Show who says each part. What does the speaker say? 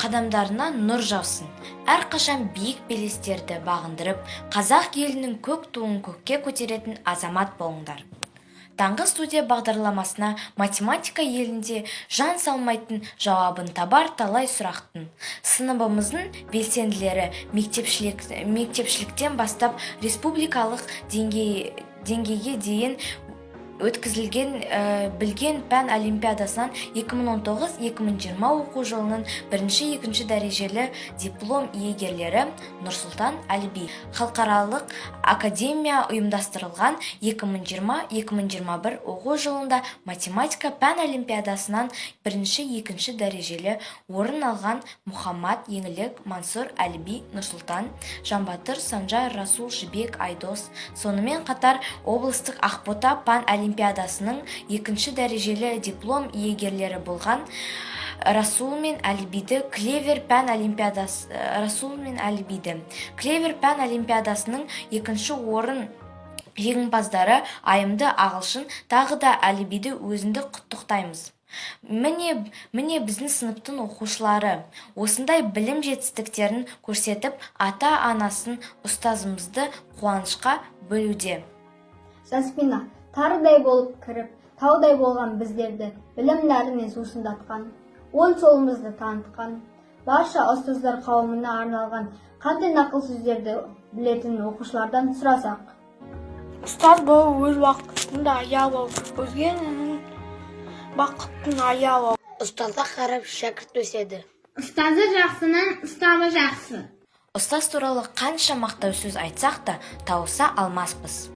Speaker 1: қадамдарына нұр жаусын. Әрқашан биік белестерді бағындырып, қазақ елінің көк туын көкке көтеретін азамат болыңдар. Таңғы студия бағдарламасына математика елінде жан салмайтын жауабын табар талай сұрақтың. Сыныбымыздың белсенділері мектепшіліктен бастап республикалық деңгейге дейін өткізілген білген пән олимпиадасынан 2019-2020 оқу жылының бірінші-екінші дәрежелі диплом иегерлері Нұрсұлтан Әліби халықаралық академия ұйымдастырылған 2020-2021 оқу жылында математика пән олимпиадасынан бірінші-екінші дәрежелі орын алған Мұхаммад Еңлік, Мансұр Әліби, Нұрсұлтан, Жанбатыр, Санжар, Расул, Жібек, Айдос. Сонымен қатар облыстық Ақбота пән олимпиадасының екінші дәрежелі диплом иегерлері болған Расул мен Әлібиді Клевер пән олимпиадасының екінші орын жеңімпаздары Айымды Ағылшын тағы да Әлібиді өзінді құттықтаймыз. Міне біздің сыныптың оқушылары осындай білім жетістіктерін көрсетіп, ата-анасын ұстазымызды қуанышқа бөлуде.
Speaker 2: Жасмина, тарыдай болып кіріп, таудай болған біздерді білім нәріне сусындатқан, оң жолымызды танытқан, барша ұстаздар қауымына арналған қандай нақыл сөздерді білетін оқушылардан сұрасақ.
Speaker 3: Ұстаз болу өз уақытында аялау, өзгенің бақыттың аялау.
Speaker 4: Ұстазға қарап шәкірт өседі.
Speaker 5: Ұстазы жақсының ұстамы жақсы.
Speaker 1: Ұстаз туралы қанша мақтау сөз айтсақ та тауыса алмаспыз.